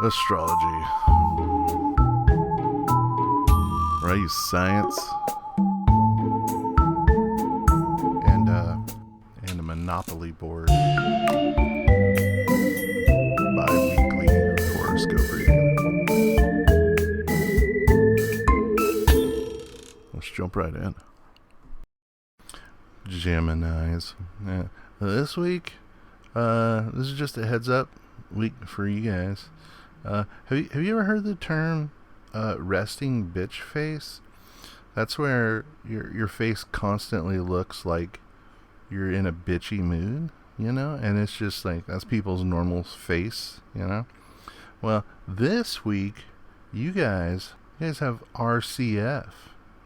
Astrology. Where I use science and a Monopoly board. Bi-weekly horoscope reading. Let's jump right in. Geminis. Yeah. This week, this is just a heads up week for you guys. Have you ever heard the term resting bitch face? That's where your face constantly looks like you're in a bitchy mood, and it's just like that's people's normal face, Well, this week you guys have RCF.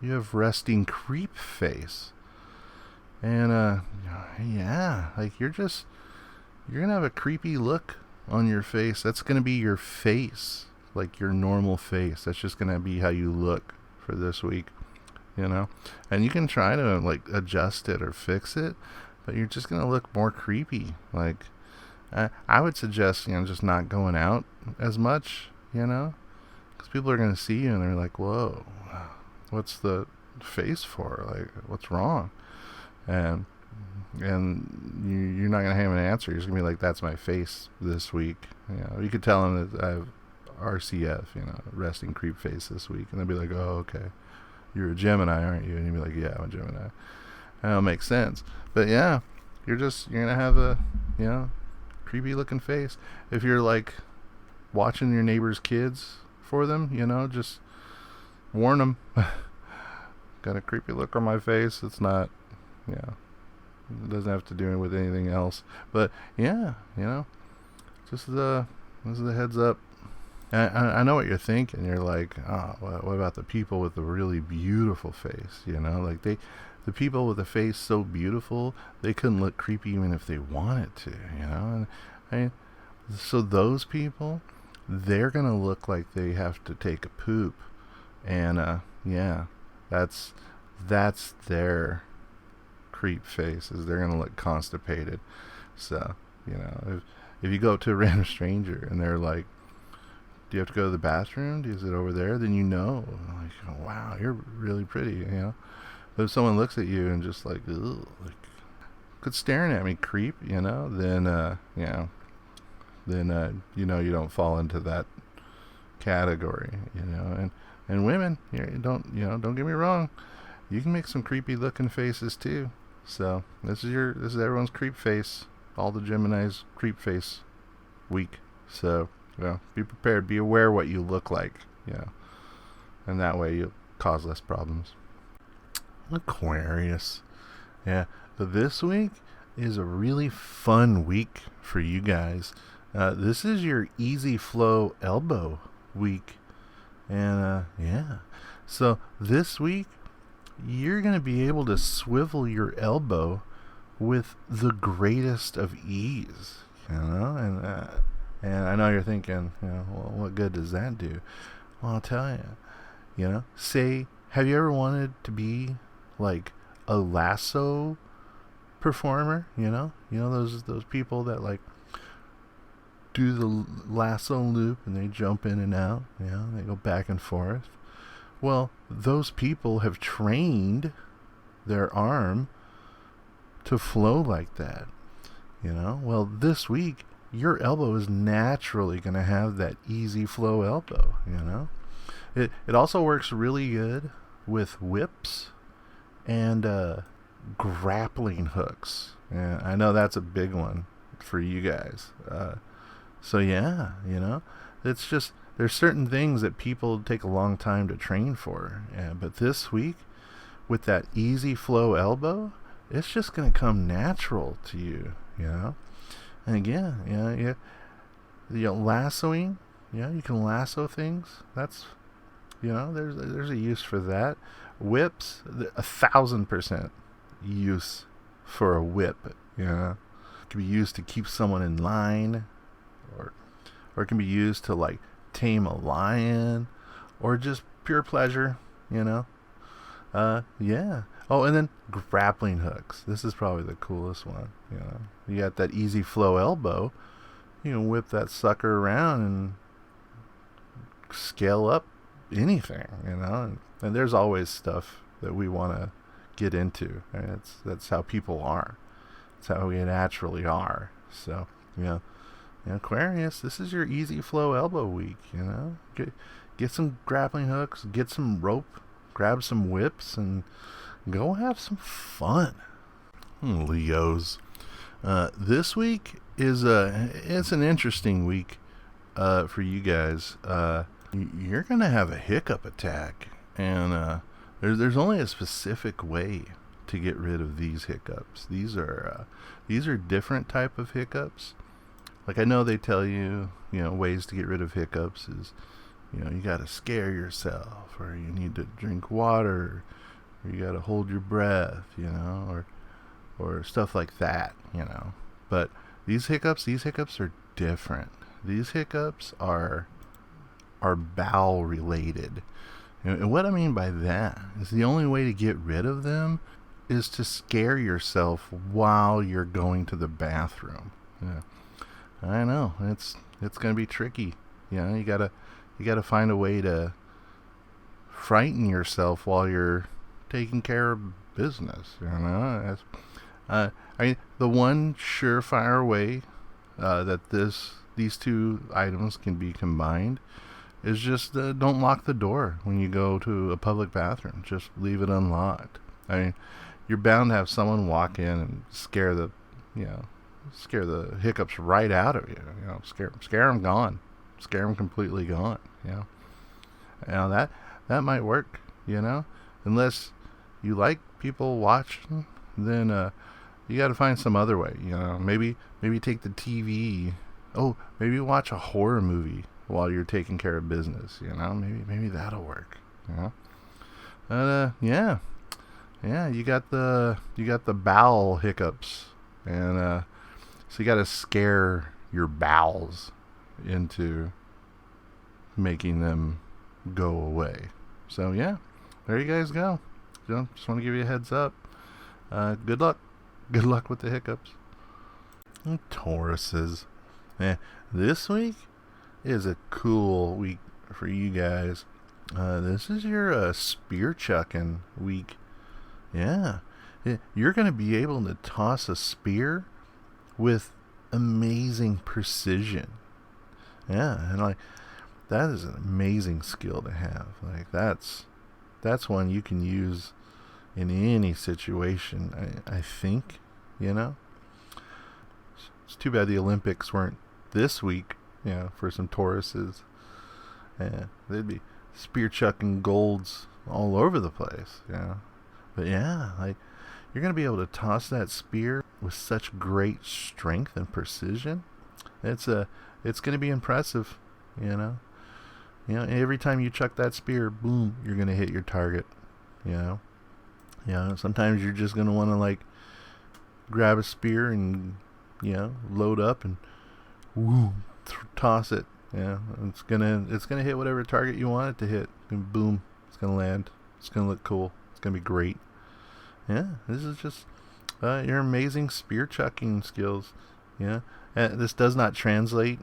You have resting creep face. And yeah, like you're gonna have a creepy look on your face. That's gonna be your face, like your normal face. That's just gonna be how you look for this week, and you can try to like adjust it or fix it, but you're just gonna look more creepy. Like I would suggest just not going out as much, because people are gonna see you and they're like, whoa, what's the face for? Like, what's wrong? And you're not going to have an answer. You're just going to be like, that's my face this week. You could tell them that I have RCF, resting creep face this week. And they'll be like, oh, okay. You're a Gemini, aren't you? And you'll be like, yeah, I'm a Gemini. And it'll make sense. But yeah, you're going to have a, creepy looking face. If you're like watching your neighbor's kids for them, just warn them. Got a creepy look on my face. It's not, it doesn't have to do with anything else. But yeah, just this is a heads up. I know what you're thinking. You're like, oh, what about the people with the really beautiful face? Like the people with a face so beautiful they couldn't look creepy even if they wanted to. And so those people, they're gonna look like they have to take a poop, and that's their creep face, is they're gonna look constipated. So if you go up to a random stranger and they're like, do you have to go to the bathroom? Is it over there? Then like, oh, wow, you're really pretty. But if someone looks at you and just like, ugh, like, quit staring at me, creep, then you don't fall into that category, and women, don't get me wrong, you can make some creepy looking faces too. So this is everyone's creep face, all the Gemini's creep face week. So be prepared, be aware what you look like, and that way you'll cause less problems. Aquarius. Yeah, so this week is a really fun week for you guys. This is your easy flow elbow week. And so this week you're going to be able to swivel your elbow with the greatest of ease, and I know you're thinking, well, what good does that do? Well, I'll tell you, say, have you ever wanted to be like a lasso performer? Those people that like do the lasso loop and they jump in and out, they go back and forth. Well, those people have trained their arm to flow like that, Well, this week your elbow is naturally going to have that easy flow elbow, It also works really good with whips and grappling hooks. And I know that's a big one for you guys. So yeah, it's just, there's certain things that people take a long time to train for. But this week, with that easy flow elbow, it's just going to come natural to you, And again, lassoing, you can lasso things. That's, there's a use for that. Whips, 1,000% use for a whip, It can be used to keep someone in line, or it can be used to like tame a lion, or just pure pleasure, Oh, and then grappling hooks. This is probably the coolest one. You got that easy flow elbow. You can whip that sucker around and scale up anything, and there's always stuff that we want to get into. And that's how people are. That's how we naturally are. So, Aquarius, this is your easy flow elbow week. Get some grappling hooks, get some rope, grab some whips, and go have some fun. Leos, this week is it's an interesting week for you guys. You're gonna have a hiccup attack, and there's only a specific way to get rid of these hiccups. These are different type of hiccups. Like, I know they tell you, ways to get rid of hiccups is, you got to scare yourself, or you need to drink water, or you got to hold your breath, or stuff like that, But these hiccups are different. These hiccups are bowel related. And what I mean by that is the only way to get rid of them is to scare yourself while you're going to the bathroom. Yeah. I know it's going to be tricky. You gotta find a way to frighten yourself while you're taking care of business. The one surefire way that these two items can be combined is just don't lock the door when you go to a public bathroom. Just leave it unlocked. You're bound to have someone walk in and scare the hiccups right out of you. Scare them gone. Scare them completely gone. That might work. Unless you like people watching, then you got to find some other way. Maybe take the TV. Oh, maybe watch a horror movie while you're taking care of business. Maybe that'll work. You got the bowel hiccups, and so you got to scare your bowels into making them go away. So there you guys go. Just want to give you a heads up. Good luck with the hiccups. And Tauruses, this week is a cool week for you guys. This is your spear chucking week. You're going to be able to toss a spear with amazing precision. And that is an amazing skill to have. That's one you can use in any situation, I think. It's too bad the Olympics weren't this week, for some Tauruses. They'd be spear chucking golds all over the place. But you're going to be able to toss that spear with such great strength and precision. It's going to be impressive, every time you chuck that spear, boom, you're going to hit your target, sometimes you're just going to want to grab a spear and, load up and toss it. It's going to hit whatever target you want it to hit, and boom, it's going to land. It's going to look cool. It's going to be great. This is just your amazing spear chucking skills. This does not translate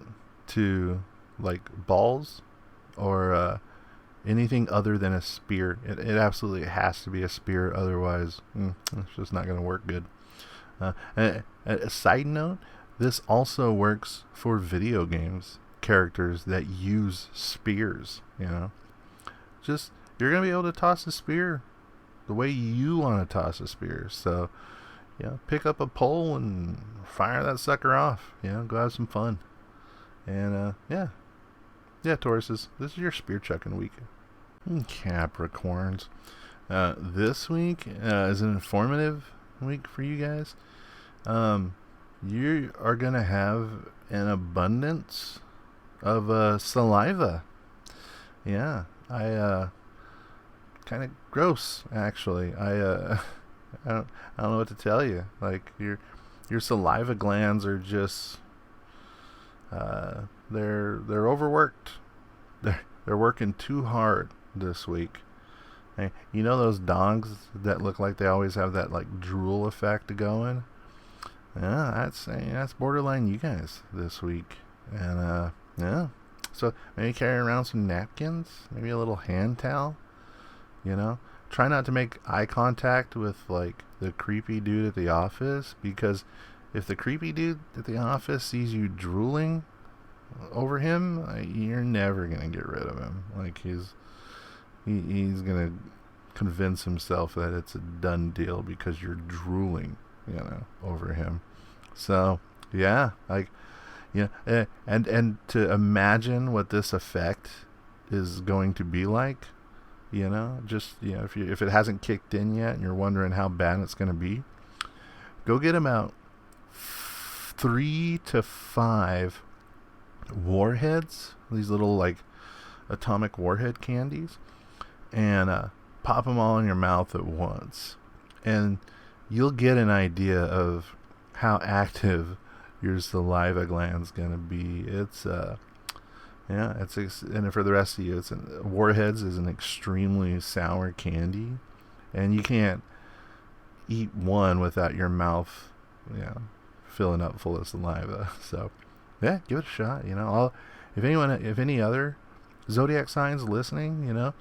to balls or anything other than a spear. It absolutely has to be a spear, otherwise it's just not going to work good. A side note, this also works for video games characters that use spears. Just you're going to be able to toss a spear the way you want to toss a spear. So pick up a pole and fire that sucker off. Go have some fun. And Tauruses, this is your spear chucking week. Capricorns, this week is an informative week for you guys. You are gonna have an abundance of saliva. I kind of gross, actually. I don't know what to tell you. Your saliva glands are just they're overworked. They're working too hard this week. Hey, those dogs that look like they always have that drool effect going? That's borderline you guys this week. And So maybe carry around some napkins, maybe a little hand towel, you know. Try not to make eye contact with like the creepy dude at the office, because if the creepy dude at the office sees you drooling over him, you're never gonna get rid of him. Like he's gonna convince himself that it's a done deal because you're drooling, over him. So yeah, like and to imagine what this effect is going to be like, just if it hasn't kicked in yet and you're wondering how bad it's going to be, go get about 3 to 5 warheads, these little like atomic warhead candies, and pop them all in your mouth at once, and you'll get an idea of how active your saliva gland's gonna be. It's and for the rest of you, warheads is an extremely sour candy, and you can't eat one without your mouth, filling up full of saliva. So, yeah, give it a shot. If any other zodiac signs listening,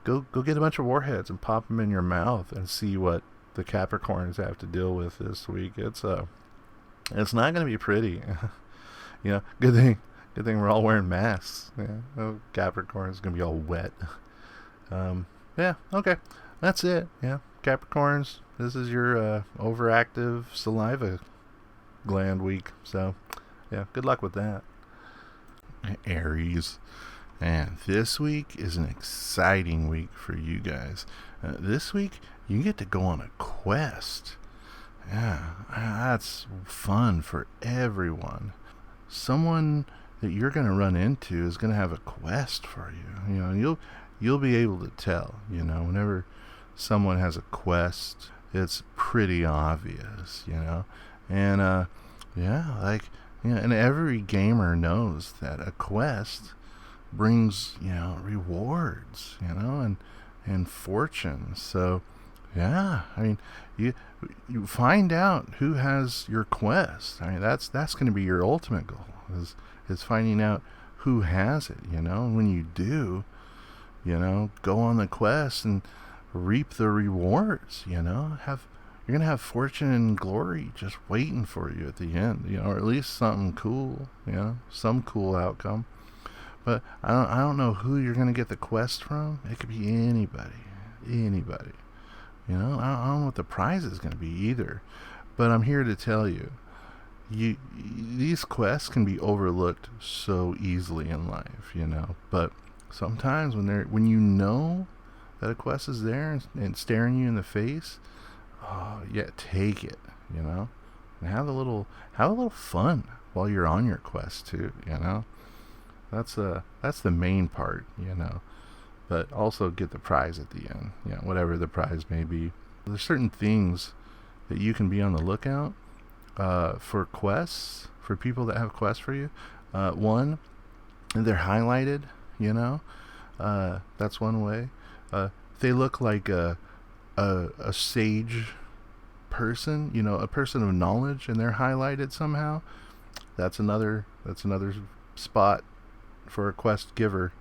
go get a bunch of warheads and pop them in your mouth and see what the Capricorns have to deal with this week. It's not going to be pretty. Good thing we're all wearing masks. Capricorn's going to be all wet. Yeah, okay. That's it. Yeah, Capricorns, this is your overactive saliva gland week. So, yeah, good luck with that. Aries. And this week is an exciting week for you guys. This week, you get to go on a quest. Yeah, that's fun for everyone. Someone that you're going to run into is going to have a quest for you. You'll be able to tell, whenever someone has a quest, it's pretty obvious, And, and every gamer knows that a quest brings, rewards, and fortune. So, yeah, I mean, you find out who has your quest. I mean, that's going to be your ultimate goal, is finding out who has it, and when you do, go on the quest and reap the rewards, you're going to have fortune and glory just waiting for you at the end, or at least something cool, some cool outcome. But I don't know who you're going to get the quest from. It could be anybody. I don't know what the prize is going to be either. But I'm here to tell you, these quests can be overlooked so easily in life, But sometimes when you know that a quest is there and staring you in the face, take it, and have a little fun while you're on your quest too, That's the main part, But also get the prize at the end, whatever the prize may be. There's certain things that you can be on the lookout for quests, for people that have quests for you. One, they're highlighted, that's one way. They look like a sage person, a person of knowledge, and they're highlighted somehow. That's another spot for a quest giver.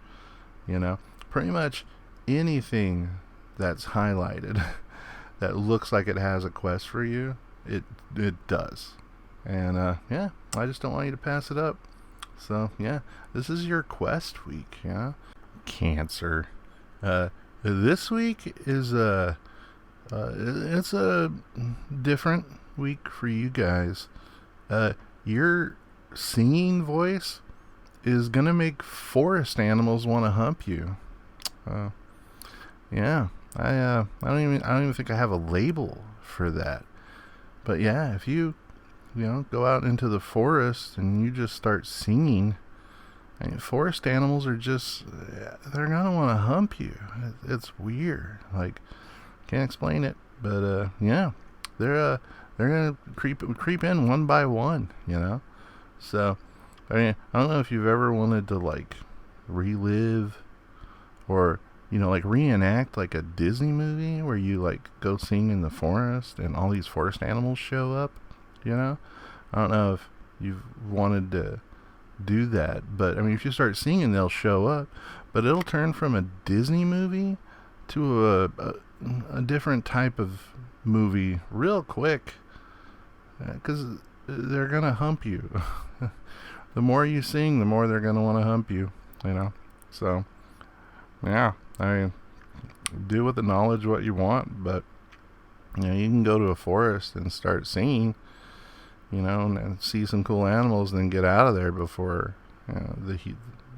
Pretty much anything that's highlighted that looks like it has a quest for you, it does. And I just don't want you to pass it up. So this is your quest week. Cancer. This week is it's a different week for you guys. Your singing voice is gonna make forest animals want to hump you. I don't even think I have a label for that. But yeah, if you go out into the forest and you just start singing, I mean, forest animals are they're gonna want to hump you. It's weird. Like, can't explain it, but they're gonna creep in one by one, So, I mean, I don't know if you've ever wanted to like relive or like reenact like a Disney movie where you like go sing in the forest and all these forest animals show up. I don't know if you've wanted to do that. But I mean, if you start singing, they'll show up. But it'll turn from a Disney movie to a different type of movie real quick, because they're gonna hump you. The more you sing, the more they're gonna want to hump you. You know. So yeah, I mean, do with the knowledge what you want, but you know, you can go to a forest and start singing, you know, and see some cool animals, and then get out of there before, you know,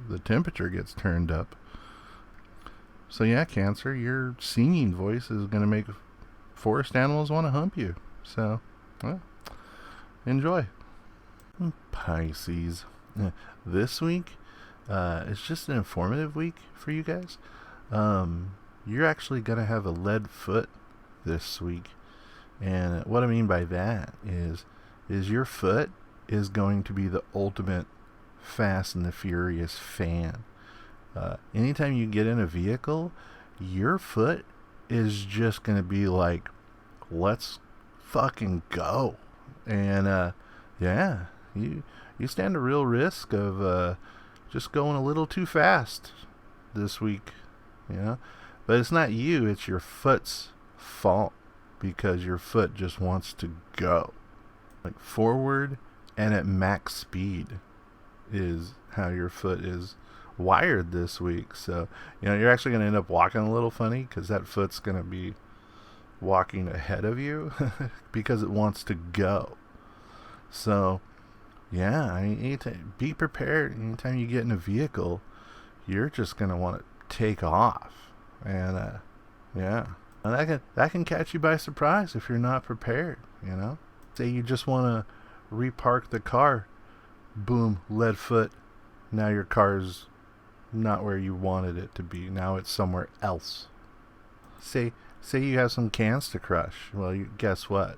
the temperature gets turned up. So yeah, Cancer, your singing voice is going to make forest animals want to hump you. So, well, enjoy. Pisces. This week, it's just an informative week for you guys. You're actually going to have a lead foot this week. And what I mean by that is your foot is going to be the ultimate Fast and the Furious fan. Anytime you get in a vehicle, your foot is just going to be like, let's fucking go. And yeah, you stand a real risk of just going a little too fast this week, you know. But it's not you, it's your foot's fault, because your foot just wants to go. Like forward and at max speed is how your foot is wired this week. So, you know, you're actually going to end up walking a little funny, because that foot's going to be walking ahead of you because it wants to go. So, yeah, I mean, be prepared. Anytime you get in a vehicle, you're just going to want to take off. And, yeah. And that can catch you by surprise if you're not prepared, you know? Say you just want to repark the car. Boom, lead foot. Now your car's not where you wanted it to be. Now it's somewhere else. Say you have some cans to crush. Well, guess what?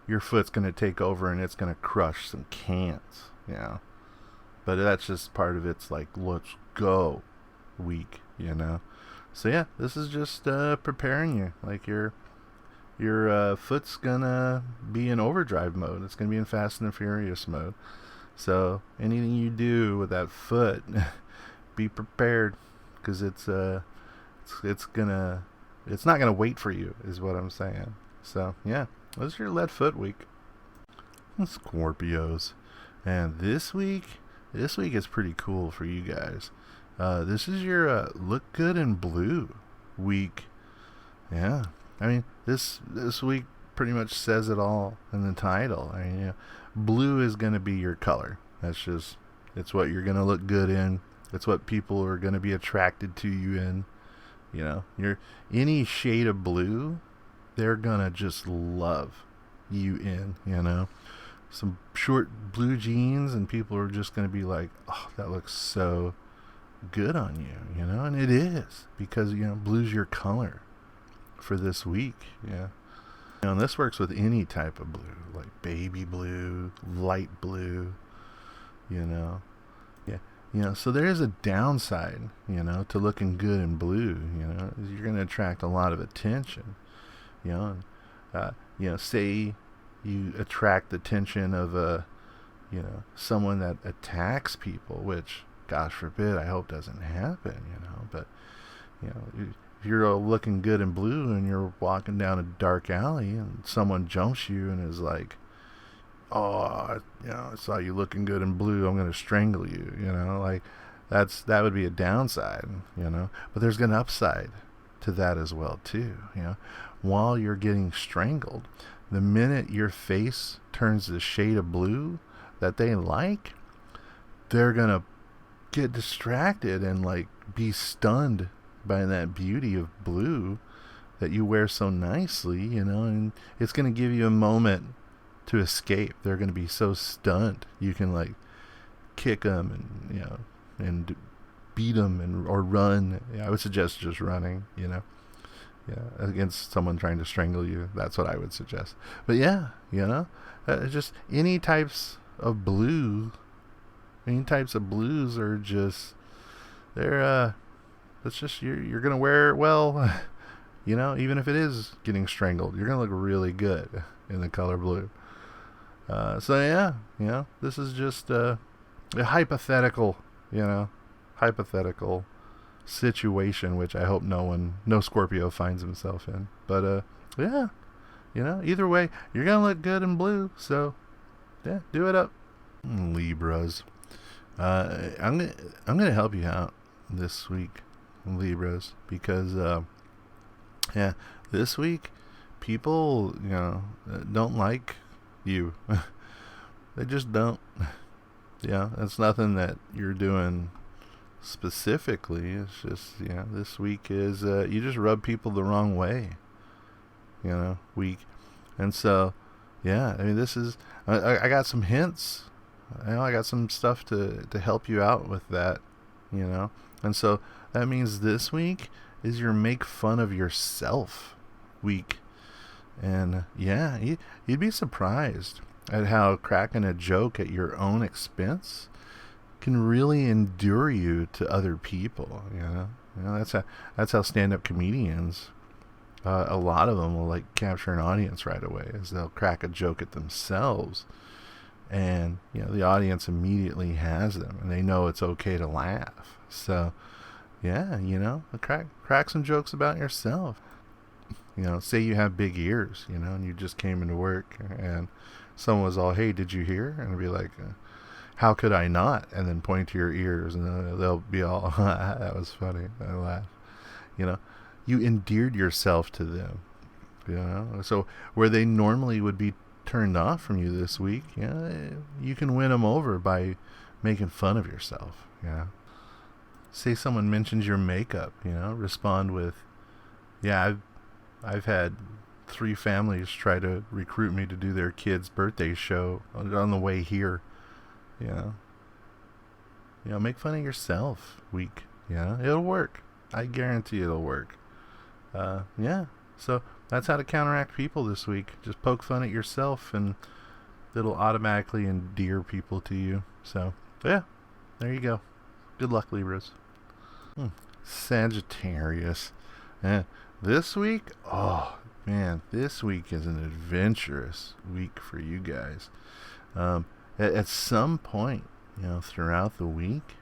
Your foot's going to take over and it's going to crush some cans. Yeah. But that's just part of its like, let's go week, you know? So yeah, this is just preparing you. Like your foot's going to be in overdrive mode. It's going to be in Fast and the Furious mode. So anything you do with that foot, be prepared, because it's not gonna wait for you, is what I'm saying. So yeah, this is your lead foot week. Scorpios, and this week is pretty cool for you guys. This is your look good in blue week. Yeah, I mean this week pretty much says it all in the title. I mean, you know, blue is going to be your color. It's what you're going to look good in. It's what people are going to be attracted to you in. You know, any shade of blue, they're going to just love you in, you know. Some short blue jeans and people are just going to be like, oh, that looks so good on you, you know. And it is, because, you know, blue's your color for this week, yeah. And this works with any type of blue, like baby blue, light blue, you know. Yeah, you know, so there is a downside, you know, to looking good in blue, you know. You're going to attract a lot of attention, you know. And, you know, say you attract the attention of someone that attacks people, which, gosh forbid, I hope doesn't happen, you know. But, you know, if you're looking good in blue and you're walking down a dark alley and someone jumps you and is like, oh, you know, I saw you looking good in blue, I'm going to strangle you, you know, like that would be a downside, you know. But there's an upside to that as well too, you know. While you're getting strangled, the minute your face turns the shade of blue that they like, they're going to get distracted and like be stunned by that beauty of blue that you wear so nicely, you know. And it's going to give you a moment to escape. They're going to be so stunned. You can like kick them and, you know, and beat them or run. Yeah, I would suggest just running, you know. Yeah, against someone trying to strangle you. That's what I would suggest. But yeah, you know, just any types of blues are just, they're it's just you're gonna wear it well, you know. Even if it is getting strangled, you're gonna look really good in the color blue. So yeah, you know, this is just a hypothetical, you know, hypothetical situation, which I hope no Scorpio finds himself in. But yeah, either way, you're gonna look good in blue. So yeah, do it up, Libras. I'm gonna help you out this week, Libras, because yeah, this week people don't like you. They just don't. Yeah, that's nothing that you're doing specifically. It's just this week is you just rub people the wrong way. Week, and so yeah, I mean this is I got some hints. I got some stuff to help you out with that. And so that means this week is your make fun of yourself week. And yeah, you'd be surprised at how cracking a joke at your own expense can really endear you to other people. That's how stand-up comedians, a lot of them will like capture an audience right away, as they'll crack a joke at themselves, and the audience immediately has them, and they know it's okay to laugh. So yeah, crack some jokes about yourself. Say you have big ears, and you just came into work and someone was all, "Hey, did you hear?" And it'd be like, "How could I not?" And then point to your ears, and they'll be all, "That was funny." I laugh. You endeared yourself to them. So where they normally would be turned off from you this week, you can win them over by making fun of yourself. Say someone mentions your makeup, respond with, "Yeah, I've had 3 families try to recruit me to do their kid's birthday show on the way here." Make fun of yourself week. It'll work. I guarantee it'll work. Yeah. So that's how to counteract people this week. Just poke fun at yourself, and it'll automatically endear people to you. So yeah, there you go. Good luck, Libras. Sagittarius. This week, oh man, this week is an adventurous week for you guys. At some point, throughout the week,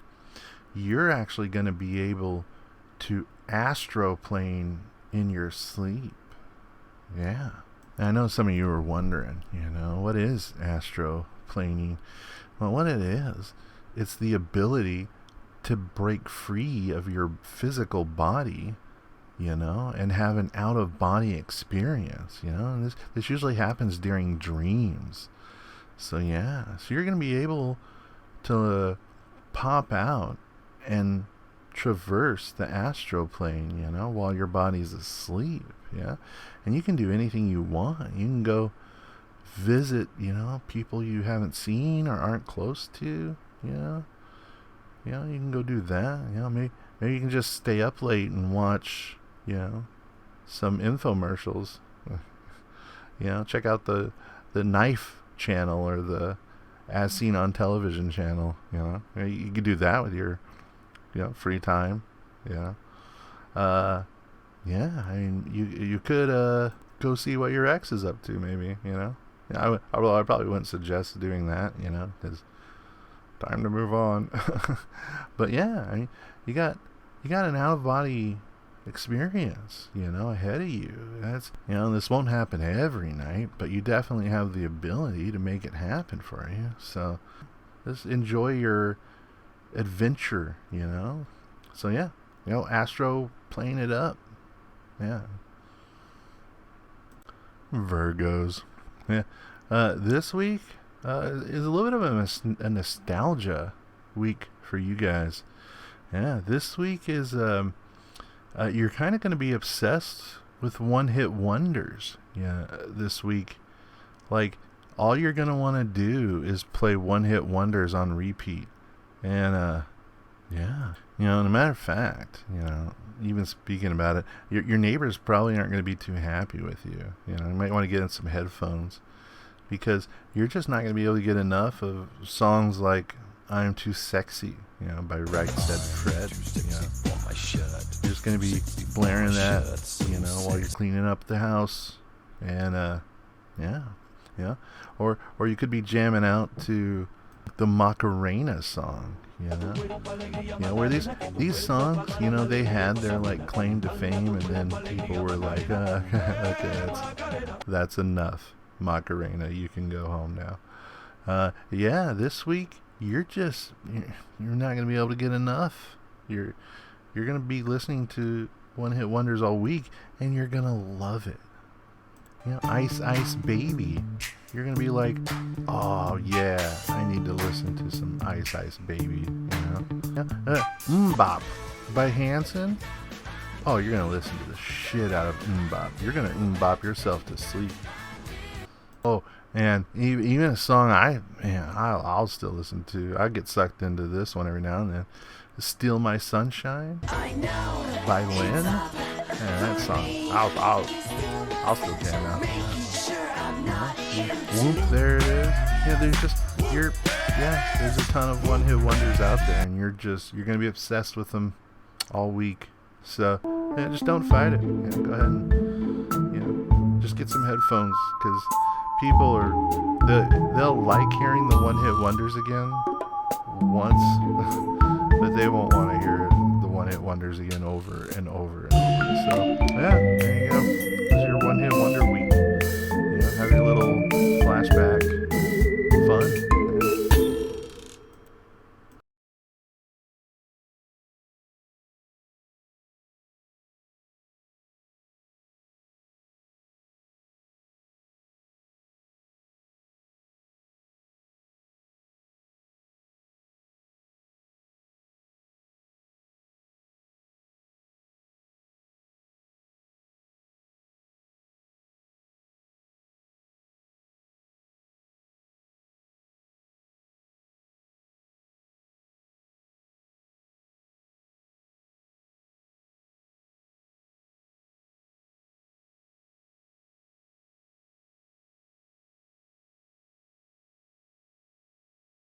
you're actually going to be able to astroplane in your sleep. Yeah. I know some of you are wondering, what is astroplaning? Well, what it is, it's the ability to break free of your physical body, and have an out-of-body experience, and this usually happens during dreams. So yeah, so you're going to be able to pop out and traverse the astral plane, while your body's asleep. And you can do anything you want. You can go visit, people you haven't seen or aren't close to. You can go do that. Maybe you can just stay up late and watch some infomercials. Check out the knife channel or the As Seen on Television channel. You could do that with your free time. I mean, you could go see what your ex is up to, maybe. I probably wouldn't suggest doing that, because time to move on. But yeah, I mean, you got an out of body experience, ahead of you. That's, this won't happen every night, but you definitely have the ability to make it happen for you. So just enjoy your adventure, So yeah, astro playing it up. Yeah. Virgos. Yeah. This week is a little bit of a nostalgia week for you guys. Yeah, this week is you're kind of going to be obsessed with one-hit wonders. Yeah, this week, like, all you're going to want to do is play one-hit wonders on repeat. And yeah, as a matter of fact, even speaking about it, your neighbors probably aren't going to be too happy with you. You might want to get in some headphones, because you're just not going to be able to get enough of songs like "I'm Too Sexy," by Right Said Fred. You're just going to be blaring that, while you're cleaning up the house, and yeah, or you could be jamming out to the Macarena song, where these songs, they had their like claim to fame, and then people were like, okay, that's enough, Macarena, you can go home now. This week you're not gonna be able to get enough. You're gonna be listening to one hit wonders all week, and you're gonna love it. Ice Ice Baby. You're gonna be like, oh yeah, I need to listen to some Ice Ice Baby. Mmmbop by Hanson. Oh, you're gonna listen to the shit out of mmmbop. You're gonna mmmbop yourself to sleep. Oh, and even a song I'll still listen to. I get sucked into this one every now and then. Steal My Sunshine by Lynn. Yeah, that song. I'll still jam out. Whoop, there it is. There's a ton of one hit wonders out there, and you're gonna be obsessed with them all week. So just don't fight it. Go ahead and just get some headphones, because they'll like hearing the one hit wonders again once, but they won't want to hear the one hit wonders again over and over and over. So there you go.